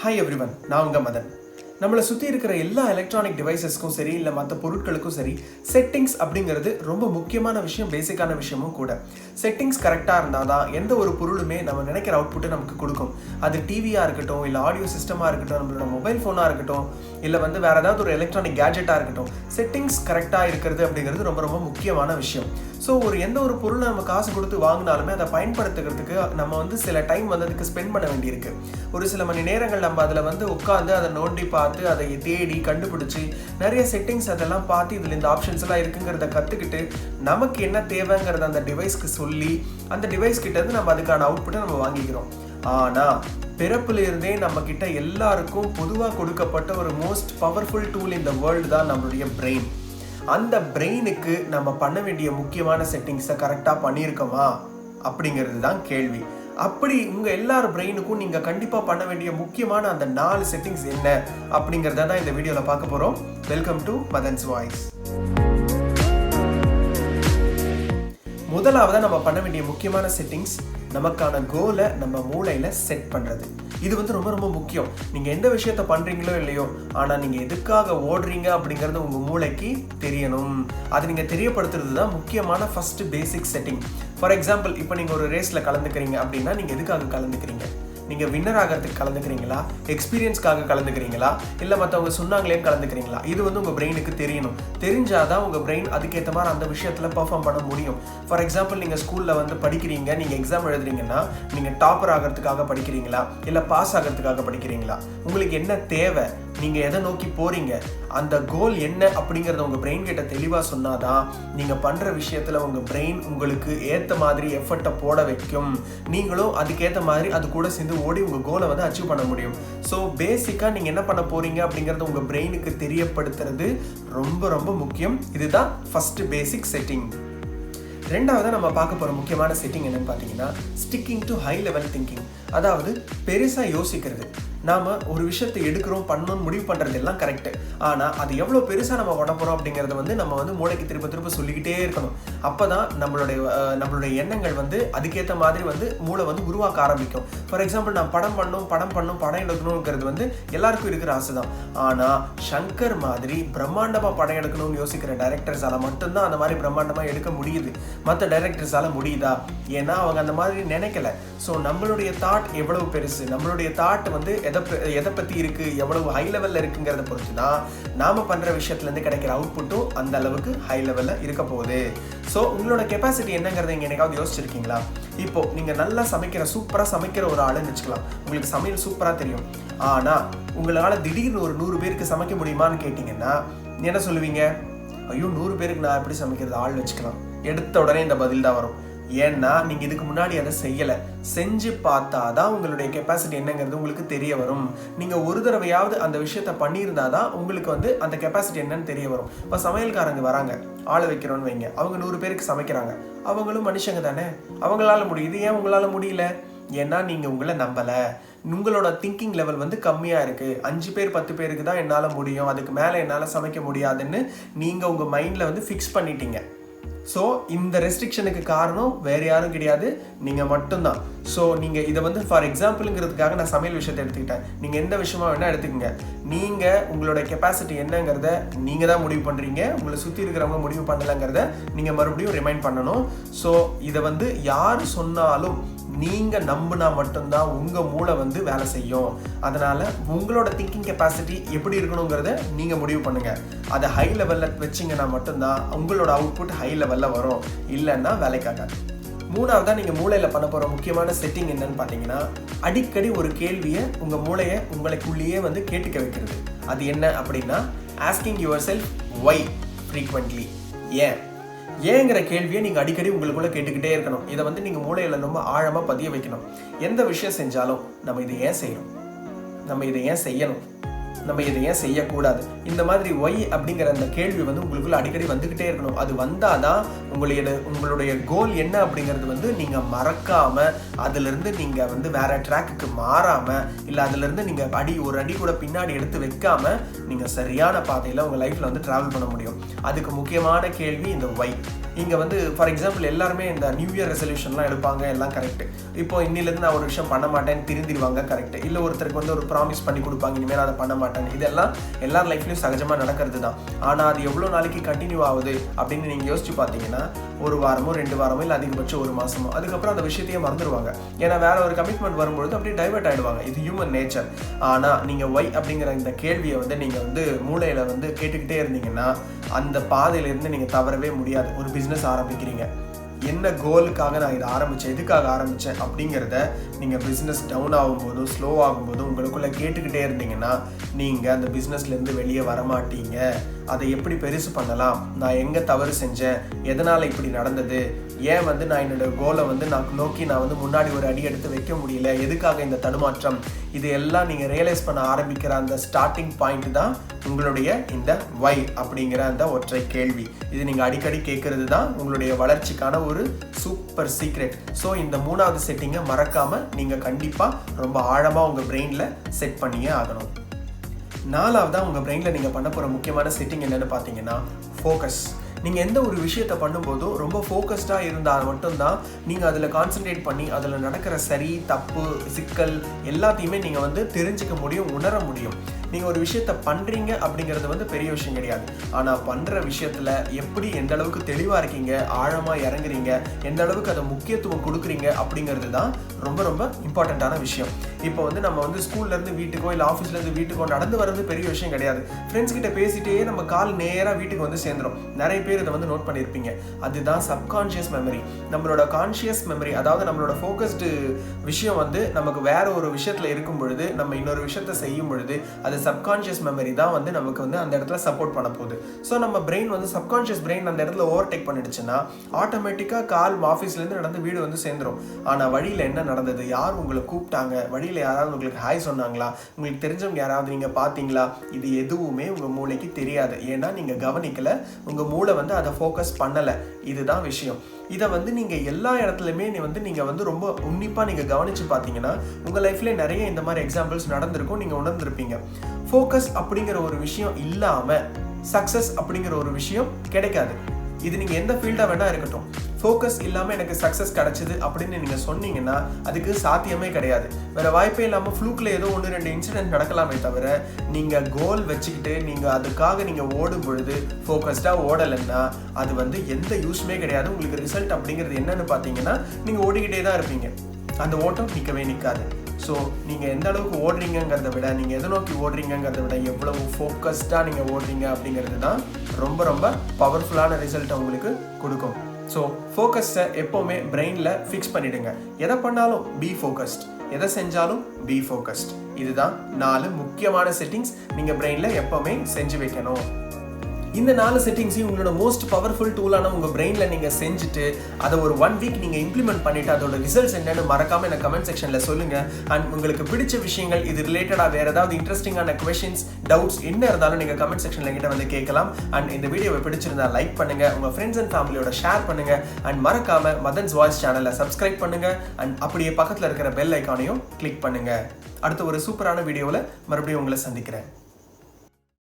Hi everyone, நான் உங்கள் மதன். நம்மளை சுற்றி இருக்கிற எல்லா எலக்ட்ரானிக் டிவைசஸ்க்கும் சரி, இல்லை மற்ற பொருட்களுக்கும் சரி, செட்டிங்ஸ் அப்படிங்கிறது ரொம்ப முக்கியமான விஷயம், பேசிக்கான விஷயமும் கூட. செட்டிங்ஸ் கரெக்டாக இருந்தால் தான் எந்த ஒரு பொருளுமே நம்ம நினைக்கிற அவுட்புட்டை நமக்கு கொடுக்கும். அது டிவியாக இருக்கட்டும், இல்லை ஆடியோ சிஸ்டமாக இருக்கட்டும், நம்மளோட மொபைல் ஃபோனாக இருக்கட்டும், இல்லை வேறு ஏதாவது ஒரு எலக்ட்ரானிக் கேஜெட்டாக இருக்கட்டும், செட்டிங்ஸ் கரெக்டாக இருக்கிறது அப்படிங்கிறது ரொம்ப ரொம்ப முக்கியமான விஷயம். ஸோ எந்த ஒரு பொருளை நம்ம காசு கொடுத்து வாங்கினாலுமே அதை பயன்படுத்துகிறதுக்கு நம்ம சில டைம் அதுக்கு ஸ்பெண்ட் பண்ண வேண்டியிருக்கு. ஒரு சில மணி நேரங்கள் நம்ம அதில் உட்காந்து அதை நோண்டி பார்த்து அதை தேடி கண்டுபிடிச்சி நிறைய செட்டிங்ஸ் அதெல்லாம் பார்த்து இதில் இந்த ஆப்ஷன்ஸ் எல்லாம் இருக்குங்கிறத கற்றுக்கிட்டு நமக்கு என்ன தேவைங்கிறத அந்த டிவைஸ்க்கு சொல்லி அந்த டிவைஸ் கிட்டேருந்து நம்ம அதுக்கான அவுட்புட்டை நம்ம வாங்கிக்கிறோம். ஆனால் பிறப்பிலிருந்தே நம்ம கிட்ட எல்லாருக்கும் பொதுவாக கொடுக்கப்பட்ட ஒரு மோஸ்ட் பவர்ஃபுல் டூல் இந்த வேர்ல்டு தான் நம்மளுடைய பிரெயின். அந்த பிரெயினுக்கு நம்ம பண்ண வேண்டிய முக்கியமான செட்டிங்ஸை கரெக்டாக பண்ணியிருக்கோமா அப்படிங்கிறது தான் கேள்வி. அப்படி உங்கள் எல்லார் பிரெயினுக்கும் நீங்கள் கண்டிப்பாக பண்ண வேண்டிய முக்கியமான அந்த 4 செட்டிங்ஸ் என்ன அப்படிங்கிறத தான் இந்த வீடியோவில் பார்க்க போகிறோம். Welcome to Madhan's voice. முதலாவதாக நம்ம பண்ண வேண்டிய முக்கியமான செட்டிங்ஸ், நமக்கான கோலை நம்ம மூளையில் செட் பண்ணுறது. இது ரொம்ப ரொம்ப முக்கியம். நீங்கள் எந்த விஷயத்த பண்ணுறீங்களோ இல்லையோ, ஆனால் நீங்கள் எதுக்காக ஓடுறீங்க அப்படிங்கிறது உங்கள் மூளைக்கு தெரியணும். அது நீங்கள் தெரியப்படுத்துறது தான் முக்கியமான first basic setting. For example, இப்போ நீங்கள் ஒரு ரேஸில் கலந்துக்கிறீங்க அப்படின்னா நீங்கள் எதுக்காக கலந்துக்கிறீங்க? நீங்கள் வின்னர் ஆகிறதுக்கு கலந்துக்கிறீங்களா, எக்ஸ்பீரியன்ஸ்க்காக கலந்துக்கிறீங்களா, இல்லை மற்றவங்க சொன்னாங்களேன்னு கலந்துக்கிறீங்களா? இது உங்கள் பிரெயினுக்கு தெரியணும். தெரிஞ்சாதான் உங்கள் பிரெயின் அதுக்கேற்ற மாதிரி அந்த விஷயத்தில் பெர்ஃபார்ம் பண்ண முடியும். ஃபார் எக்ஸாம்பிள், நீங்கள் ஸ்கூலில் படிக்கிறீங்க, நீங்கள் எக்ஸாம் எழுதுறீங்கன்னா நீங்கள் டாப்பர் ஆகிறதுக்காக படிக்கிறீங்களா, இல்லை பாஸ் ஆகிறதுக்காக படிக்கிறீங்களா? உங்களுக்கு என்ன தேவை, நீங்கள் எதை நோக்கி போகிறீங்க, அந்த கோல் என்ன அப்படிங்கிறத உங்கள் பிரெயின் கிட்ட தெளிவாக சொன்னாதான் நீங்கள் பண்ணுற விஷயத்தில் உங்கள் பிரெயின் உங்களுக்கு ஏற்ற மாதிரி எஃபர்ட்டை போட வைக்கும். நீங்களும் அதுக்கேற்ற மாதிரி அது கூட சேர்ந்து ஓடி உங்கள் கோலை அச்சீவ் பண்ண முடியும். ஸோ பேசிக்காக நீங்கள் என்ன பண்ண போகிறீங்க அப்படிங்கிறத உங்கள் பிரெயினுக்கு தெரியப்படுத்துறது ரொம்ப ரொம்ப முக்கியம். இதுதான் ஃபஸ்ட்டு பேசிக் செட்டிங். ரெண்டாவது நம்ம பார்க்க போகிற முக்கியமான செட்டிங் என்னன்னு பார்த்தீங்கன்னா, sticking to high level thinking. அதாவது பெருசாக யோசிக்கிறது. நாம் ஒரு விஷயத்தை எடுக்கிறோம், பண்ணணும்னு முடிவு பண்ணுறது எல்லாம் கரெக்டு. ஆனால் அது எவ்வளோ பெருசாக நம்ம பண்ண போகிறோம் அப்படிங்கிறத நம்ம மூளைக்கு திரும்ப திரும்ப சொல்லிக்கிட்டே இருக்கணும். அப்போ தான் நம்மளுடைய எண்ணங்கள் அதுக்கேற்ற மாதிரி மூளை உருவாக்க ஆரம்பிக்கும். ஃபார் எக்ஸாம்பிள், நான் படம் எடுக்கணுங்கிறது எல்லாருக்கும் இருக்கிற ஆசை தான். ஆனால் சங்கர் மாதிரி பிரம்மாண்டமாக படம் எடுக்கணும்னு யோசிக்கிற டைரக்டர்ஸால் மட்டும்தான் அந்த மாதிரி பிரம்மாண்டமாக எடுக்க முடியுது. மற்ற டைரக்டர்ஸால் முடியுதா? ஏன்னா அவங்க அந்த மாதிரி நினைக்கல. ஸோ நம்மளுடைய தாட் எவ்வளவு பெருசு, நம்மளுடைய தாட் எதை பற்றி இருக்குது, எவ்வளவு ஹை லெவலில் இருக்குங்கிறத பொறுத்து தான் நாம் பண்ணுற விஷயத்துலேருந்து கிடைக்கிற அவுட்புட்டும் அந்த அளவுக்கு ஹை லெவலில் இருக்க போகுது. ஸோ உங்களோட கெப்பாசிட்டி என்னங்கிறத இங்கே என்னைக்காவது யோசிச்சிருக்கீங்களா? இப்போது நீங்கள் நல்லா சூப்பராக சமைக்கிற ஒரு ஆளுன்னு வச்சுக்கலாம். உங்களுக்கு சமையல் சூப்பராக தெரியும். ஆனால் உங்களால் திடீர்னு ஒரு 100 பேருக்கு சமைக்க முடியுமான்னு கேட்டிங்கன்னா என்ன சொல்லுவீங்க? ஐயோ, 100 பேருக்கு நான் எப்படி சமைக்கிறது, ஆள் வச்சுக்கலாம். எடுத்த உடனே இந்த பதில் தான் வரும். ஏன்னா நீங்கள் இதுக்கு முன்னாடி அதை செய்யலை. செஞ்சு பார்த்தா தான் உங்களுடைய கெப்பாசிட்டி என்னங்கிறது உங்களுக்கு தெரிய வரும். நீங்கள் ஒரு தடவையாவது அந்த விஷயத்த பண்ணியிருந்தா தான் உங்களுக்கு அந்த கெப்பாசிட்டி என்னன்னு தெரிய வரும். இப்போ சமையல்காரங்க வராங்க, ஆளை வைக்கிறோன்னு வைங்க, அவங்க 100 பேருக்கு சமைக்கிறாங்க. அவங்களும் மனுஷங்க தானே, அவங்களால முடியுது. ஏன் உங்களால் முடியல? ஏன்னா நீங்கள் உங்களை நம்பலை. உங்களோட திங்கிங் லெவல் கம்மியாக இருக்குது. 5 பேர் 10 பேருக்கு தான் என்னால் முடியும், அதுக்கு மேலே என்னால் சமைக்க முடியாதுன்னு நீங்கள் உங்கள் மைண்டில் ஃபிக்ஸ் பண்ணிட்டீங்க. ஸோ இந்த ரெஸ்ட்ரிக்ஷனுக்கு காரணம் வேறு யாரும் கிடையாது, நீங்கள் மட்டும்தான். ஸோ நீங்கள் இதை ஃபார் எக்ஸாம்பிளுங்கிறதுக்காக நான் சமையல் விஷயத்தை எடுத்துக்கிட்டேன். நீங்கள் எந்த விஷயமா வேணால் எடுத்துக்கங்க. நீங்கள் உங்களோட கெப்பாசிட்டி என்னங்கிறத நீங்கள் தான் முடிவு பண்ணுறீங்க. உங்களை சுற்றி இருக்கிறவங்க முடிவு பண்ணலைங்கிறத நீங்கள் மறுபடியும் ரிமைண்ட் பண்ணணும். ஸோ இதை யார் சொன்னாலும் நீங்கள் நம்பினா மட்டும்தான் உங்கள் மூளை வேலை செய்யும். அதனால் உங்களோட திங்கிங் கெப்பாசிட்டி எப்படி இருக்கணுங்கிறத நீங்கள் முடிவு பண்ணுங்கள். அதை ஹை லெவலில் வச்சிங்கன்னா மட்டும்தான் உங்களோட அவுட்புட் ஹை லெவலில் வரும், இல்லைன்னா வேலைக்காகாது. மூணாவதாக நீங்கள் மூளையில் பண்ண போகிற முக்கியமான செட்டிங் என்னன்னு பார்த்தீங்கன்னா, அடிக்கடி ஒரு கேள்வியை உங்கள் மூளையை உங்களுக்குள்ளேயே கேட்டுக்க வைக்கிறது. அது என்ன அப்படின்னா, asking yourself why frequently. ஏங்கிற கேள்வியை நீங்கள் அடிக்கடி உங்களுக்குள்ளே கேட்டுக்கிட்டே இருக்கணும். இதை நீங்கள் மூளையில் ரொம்ப ஆழமாக பதிய வைக்கணும். எந்த விஷயம் செஞ்சாலும் நம்ம இதை ஏன் செய்யணும், நம்ம இதை ஏன் செய்யணும், நம்ம இதை ஏன் செய்யக்கூடாது, இந்த மாதிரி ஒய் அப்படிங்கிற அந்த கேள்வி உங்களுக்குள்ள அடிக்கடி வந்துக்கிட்டே இருக்கணும். அது வந்தால் தான் உங்களுடைய கோல் என்ன அப்படிங்கிறது நீங்கள் மறக்காமல் அதிலிருந்து நீங்கள் வேற ட்ராக்குக்கு மாறாமல், இல்லை அதிலிருந்து நீங்கள் ஒரு அடி கூட பின்னாடி எடுத்து வைக்காமல் நீங்கள் சரியான பாதையில் உங்கள் லைஃப்பில் ட்ராவல் பண்ண முடியும். அதுக்கு முக்கியமான கேள்வி இந்த ஒய். இங்கே வந்து ஃபார் எக்ஸாம்பிள் எல்லாருமே இந்த நியூ இயர் ரெசல்யூஷன்லாம் எடுப்பாங்க, எல்லாம் கரெக்ட். இப்போ இன்னிலேருந்து நான் ஒரு விஷயம் பண்ண மாட்டேன்னு திருந்திடுவாங்க, கரெக்ட். இல்லை ஒருத்தருக்கு வந்து ஒரு ப்ராமிஸ் பண்ணி கொடுப்பாங்க, இனிமேல் அதை பண்ண மாட்டேன். இதெல்லாம் எல்லார் லைஃப்லையும் சகஜமாக நடக்கிறது தான். ஆனால் அது எவ்வளோ நாளைக்கு கண்டினியூ ஆகுது அப்படின்னு நீங்கள் யோசிச்சு பார்த்தீங்கன்னா ஒரு வாரமோ 2 வாரமோ இல்லை அதிகபட்சம் 1 மாதமோ, அதுக்கப்புறம் அந்த விஷயத்தையே மறந்துடுவாங்க. ஏன்னா வேற ஒரு கமிட்மெண்ட் வரும்பொழுது அப்படியே டைவர்ட் ஆகிடுவாங்க. இது ஹியூமன் நேச்சர். ஆனால் நீங்கள் ஒய் அப்படிங்கிற இந்த கேள்வியை வந்து நீங்கள் வந்து மூளையில் வந்து கேட்டுக்கிட்டே இருந்தீங்கன்னா அந்த பாதையிலேருந்து நீங்கள் தவறவே முடியாது. ஒரு பிஸ்னஸ் ஆரம்பிக்கிறீங்க, என்ன கோலுக்காக நான் இதை ஆரம்பித்தேன், எதுக்காக ஆரம்பித்தேன் அப்படிங்கிறத நீங்கள் பிஸ்னஸ் டவுன் ஆகும்போதும் ஸ்லோ ஆகும்போதும் உங்களுக்குள்ளே கேட்டுக்கிட்டே இருந்தீங்கன்னா நீங்கள் அந்த பிஸ்னஸ்லேருந்து வெளியே வரமாட்டீங்க. அதை எப்படி பெருசு பண்ணலாம், நான் எங்கே தவறு செஞ்சேன், எதனால் இப்படி நடந்தது, ஏன் வந்து நான் என்னோடய கோலை வந்து நான் நோக்கி நான் வந்து முன்னாடி ஒரு அடி எடுத்து வைக்க முடியல, எதுக்காக இந்த தடுமாற்றம், இது எல்லாம் நீங்கள் ரியலைஸ் பண்ண ஆரம்பிக்கிற அந்த ஸ்டார்டிங் பாயிண்ட் தான் உங்களுடைய இந்த வை அப்படிங்கிற அந்த ஒற்றை கேள்வி. இது நீங்கள் அடிக்கடி கேட்கறது தான் உங்களுடைய வளர்ச்சிக்கான ஒரு சூப்பர் சீக்ரெட். ஸோ இந்த 3வது செட்டிங்கை மறக்காமல் நீங்கள் கண்டிப்பாக ரொம்ப ஆழமாக உங்கள் பிரெயினில் செட் பண்ணியே ஆகணும். 4வதாக உங்கள் பிரெயினில் நீங்கள் பண்ண போகிற முக்கியமான செட்டிங் என்னென்னு பார்த்தீங்கன்னா ஃபோக்கஸ். நீங்கள் எந்த ஒரு விஷயத்தை பண்ணும்போதும் ரொம்ப ஃபோக்கஸ்டாக இருந்தால் மட்டும்தான் நீங்கள் அதில் கான்சன்ட்ரேட் பண்ணி அதில் நடக்கிற சரி தப்பு சிக்கல் எல்லாத்தையுமே நீங்கள் வந்து தெரிஞ்சுக்க முடியும், உணர முடியும். நீங்கள் ஒரு விஷயத்தை பண்ணுறீங்க அப்படிங்கிறது வந்து பெரிய விஷயம் கிடையாது. ஆனால் பண்ணுற விஷயத்தில் எப்படி எந்த அளவுக்கு தெளிவாக இருக்கீங்க, ஆழமாக இறங்குறீங்க, எந்த அளவுக்கு அதை முக்கியத்துவம் கொடுக்குறீங்க அப்படிங்கிறது தான் ரொம்ப ரொம்ப இம்பார்ட்டண்ட்டான விஷயம். இப்போ வந்து நம்ம வந்து ஸ்கூல்லேருந்து வீட்டுக்கோ இல்லை ஆஃபீஸ்லேருந்து வீட்டுக்கோ நடந்து வர்றது பெரிய விஷயம் கிடையாது. ஃப்ரெண்ட்ஸ் கிட்ட பேசிட்டே நம்ம கால் நேராக வீட்டுக்கு வந்து சேர்ந்துடும். நிறைய பேர் இதை வந்து நோட் பண்ணியிருப்பீங்க. அதுதான் சப்கான்ஷியஸ் மெமரி. நம்மளோட கான்ஷியஸ் மெமரி, அதாவது நம்மளோட ஃபோக்கஸ்டு விஷயம் வந்து நமக்கு வேற ஒரு விஷயத்தில் இருக்கும் பொழுது நம்ம இன்னொரு விஷயத்தை செய்யும் பொழுது அது சப்கான்ஷியஸ் மெமரி தான் வந்து நமக்கு வந்து அந்த இடத்துல சப்போர்ட் பண்ண போகுது. ஸோ நம்ம பிரெயின் வந்து சப்கான்ஷியஸ் பிரெயின் அந்த இடத்துல ஓவர்டேக் பண்ணிடுச்சுன்னா ஆட்டோமேட்டிக்காக கால் ஆஃபீஸ்லேருந்து நடந்து வீடு வந்து சேர்ந்துடும். ஆனால் வழியில் என்ன நடந்தது, யார் உங்களை கூப்பிட்டாங்க, வழியில் யாராவது உங்களுக்கு ஹாய் சொன்னாங்களா, உங்களுக்கு தெரிஞ்சவங்க யாராவது நீங்கள் பார்த்தீங்களா, இது எதுவுமே உங்கள் மூளைக்கு தெரியாது. ஏன்னா நீங்கள் கவனிக்கலை, உங்கள் மூளை வந்து அதை ஃபோக்கஸ் பண்ணலை. இதுதான் விஷயம். இதை வந்து நீங்கள் எல்லா இடத்துலையுமே நீங்கள் வந்து ரொம்ப உன்னிப்பாக நீங்கள் கவனித்து பார்த்தீங்கன்னா உங்கள் லைஃப்லேயே நிறைய இந்த மாதிரி எக்ஸாம்பிள்ஸ் நடந்திருக்கும், நீங்கள் உணர்ந்திருப்பீங்க. ஃபோக்கஸ் அப்படிங்கிற ஒரு விஷயம் இல்லாமல் சக்ஸஸ் அப்படிங்கிற ஒரு விஷயம் கிடைக்காது. இது நீங்கள் எந்த ஃபீல்டாக வேணால் இருக்கட்டும், ஃபோக்கஸ் இல்லாமல் எனக்கு சக்ஸஸ் கிடச்சிது அப்படின்னு நீங்கள் சொன்னீங்கன்னா அதுக்கு சாத்தியமே கிடையாது. வேறு வாய்ப்பே இல்லாமல் ஃப்ளூக்கில் ஏதோ 1-2 இன்சிடென்ட் நடக்கலாமே தவிர நீங்கள் கோல் வச்சுக்கிட்டு நீங்கள் அதுக்காக நீங்கள் ஓடும் பொழுது ஃபோக்கஸ்டாக ஓடலைன்னா அது வந்து எந்த யூஸ்மே கிடையாது. உங்களுக்கு ரிசல்ட் அப்படிங்கிறது என்னன்னு பார்த்தீங்கன்னா நீங்கள் ஓடிக்கிட்டே தான் இருப்பீங்க, அந்த ஓட்டம் நிற்கவே நிற்காது. ஸோ நீங்கள் எந்த அளவுக்கு ஓடுறீங்கிறத விட நீங்கள் எதை நோக்கி ஓடுறீங்கிறத விட எவ்வளவு ஃபோக்கஸ்டாக நீங்கள் ஓடுறீங்க அப்படிங்கிறது தான் ரொம்ப ரொம்ப பவர்ஃபுல்லான ரிசல்ட்டை உங்களுக்கு கொடுக்கும். ஸோ ஃபோக்கஸை எப்போவுமே பிரெயினில் ஃபிக்ஸ் பண்ணிவிடுங்க. எதை பண்ணாலும் பி ஃபோக்கஸ்ட், எதை செஞ்சாலும் பி ஃபோக்கஸ்ட். இதுதான் 4 முக்கியமான செட்டிங்ஸ் நீங்கள் பிரெயினில் எப்போவுமே செஞ்சு வைக்கணும். இந்த 4 செட்டிங்ஸையும் உங்களோட மோஸ்ட் பவர்ஃபுல் டூலான உங்கள் பிரெயினில் நீங்கள் செஞ்சுட்டு அதை ஒரு 1 வீக் நீங்கள் இம்ப்ளிமெண்ட் பண்ணிவிட்டு அதோட ரிசல்ட்ஸ் என்னென்னு மறக்காமல் எனக்கு கமெண்ட் செக்ஷனில் சொல்லுங்கள். அண்ட் உங்களுக்கு பிடிச்ச விஷயங்கள் இது ரிலேட்டடாக வேறு ஏதாவது இன்ட்ரெஸ்டிங்கான கொஷின்ஸ் டவுட்ஸ் என்ன இருந்தாலும் நீங்கள் கமெண்ட் செக்ஷனில் என்கிட்ட வந்து கேட்கலாம். அண்ட் இந்த வீடியோவை பிடிச்சிருந்தா லைக் பண்ணுங்கள், உங்கள் ஃப்ரெண்ட்ஸ் அண்ட் ஃபேமிலியோட ஷேர் பண்ணுங்கள். அண்ட் மறக்காமல் மதன்ஸ் வாய்ஸ் சேனலை சப்ஸ்கிரைப் பண்ணுங்கள். அண்ட் அப்படியே பக்கத்தில் இருக்கிற பெல் ஐக்கானையும் கிளிக் பண்ணுங்கள். அடுத்த ஒரு சூப்பரான வீடியோவில் மறுபடியும் உங்களை சந்திக்கிறேன்.